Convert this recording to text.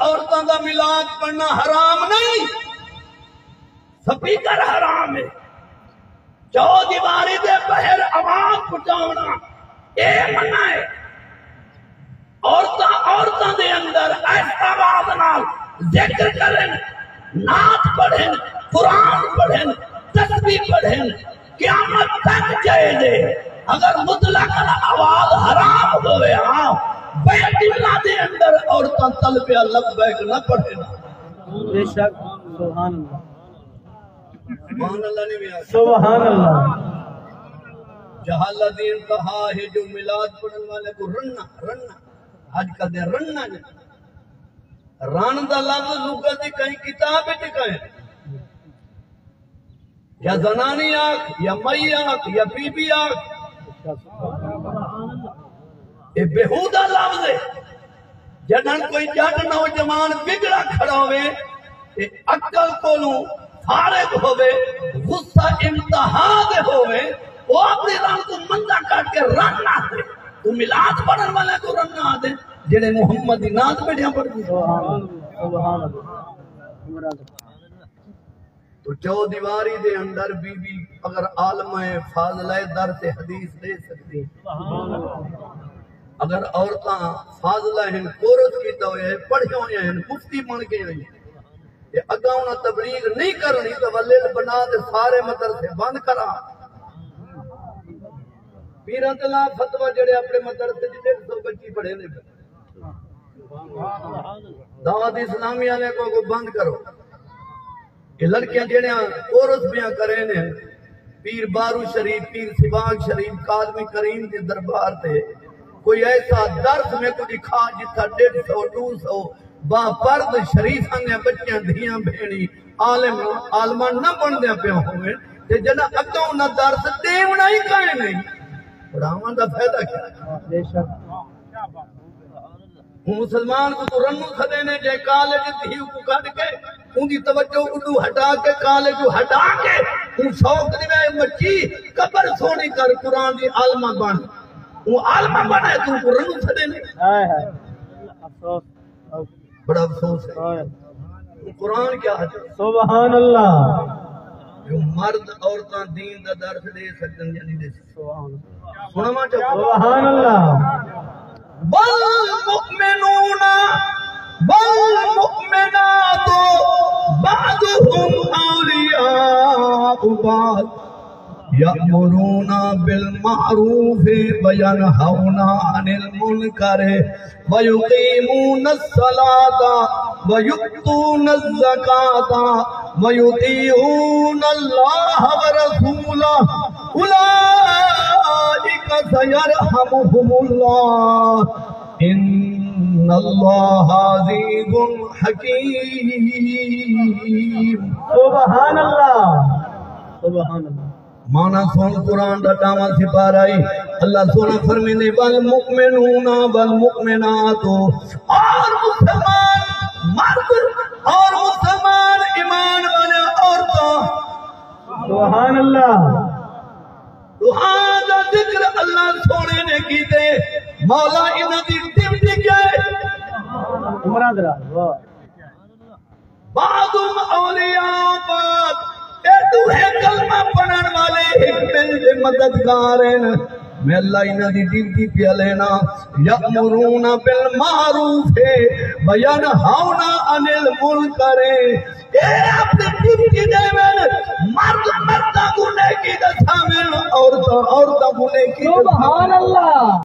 عورتوں کا میلاد پڑھنا حرام نہیں، سپیکر حرام ہے، چو دیواری دے بہر آواز پہنچاونا اے منع ہے۔ عورتوں دے اندر ایسا آواز نال ذکر کریں، نعت پڑھیں، قرآن پڑھیں، تسبیح پڑھیں، قیامت تک جائے دے۔ اگر مطلق آواز حرام ہوئے ہاں بیت اللہ دے اندر عورتوں تلبیہ لبیک نہ پڑھیں۔ بے شک سبحان اللہ، سبحان اللہ نہیں بھی سبحان اللہ۔ جہالت انتہا ہے جو میلاد پڑھنے والے کو رننا آج کل دے رننا جائے، رن دا لفظ لغت دی کہیں کتاب ٹکائیں، یا زنانی آنکھ یا مئی آنکھ یا بی بی آنکھ، یہ بہودہ لفظ ہے۔ جنہاں کوئی جٹ نوجوان بگڑا کھڑا ہوئے عقل کولوں فارغ ہوئے غصہ انتہا دے ہوئے وہ اپنی رن کو مندہ کٹ کے رن نہ دے، تو میلاد پڑھن والے کو رن نہ دے جنہیں محمد دی نات بیٹھیاں پڑھ دی۔ سبحان اللہ۔ تو چو دیواری دے اندر بی بی اگر عالمہ فاضلہ درس حدیث دے سکتی، اگر عورتاں فاضلہ ہیں کورس کیتا ہوئے ہیں پڑھے ہوئے ہیں مفتی بن کے ہوئے ہیں، یہ اگاں انہاں تبلیغ نہیں کرنی تو ولیل بنا دے سارے مدرسے بند کرا۔ پیران تلا فتوہ جڑے اپنے مدرسے جڑے 100 بچی پڑھے نے، دعوت اسلامی والے کو بند کرو۔ کہ لڑکیاں جڑے کورس بیاں کرے نے پیر بارو شریف، پیر سباق شریف، کاظمی کریم کے دربار تے کوئی ایسا درس میں کو دکھا جتا 150 200 با پرد شریف نے بچیاں دھیاں بھیڑی عالمان نہ بن دیا پیا ہوئے تے جنہ اگوں نہ درس دیونا ہی کہیں نہیں، پڑھاواں دا فائدہ کیا ہے؟ بے شک مسلمان کو تو رنو کھدے نے جے کالج دھیو کو کھڑ کے ان کی توجہ اردو ہٹا کے کالج کو ہٹا کے ان شوق دیوے مچی قبر سونی کر قرآن دی عالمہ بن، وہ عالمہ بن ہے تو رنو کھدے نے۔ بڑا افسوس ہے قرآن کیا ہے؟ سبحان اللہ۔ جو مرد عورتاں دین دا درس دے سکتن یا نہیں دے سکتن، سنا ماں چاہو سبحان اللہ۔ والمؤمنات بعضهم أولياء بعض يأمرون بالمعروف وينهون عن المنكر ويقيمون الصلاة ويؤتون الزكاة ويطيعون الله ورسوله أولئك سيرحمهم الله إن الله عزيز حكيم۔ سبحان اللہ، سبحان اللہ۔ مانا سون قرآن دا دعویٰ سپارائی اللہ سونا فرمینے والمؤمنون والمؤمنات، اور مسلمان مرد اور مسلمان ایمان والے عورتوں، سبحان اللہ۔ روحان دا ذکر اللہ سونے نے کی دے مولا انہاں دی ڈیوٹی کیا ہے؟ عمران درہ بعضم اولیاء بعض، اے دوہے کلمہ پڑھن والے ایک ملے مددگار ہیں، میں اللہ انہاں دی ڈیوٹی پہ لینا یأمرون بالمعروف وینہون عن المنکر، اے اپنی ڈیوٹی دے میں مرد مردہ گنے کی دسا میں عورتہ گنے کی، سبحان اللہ۔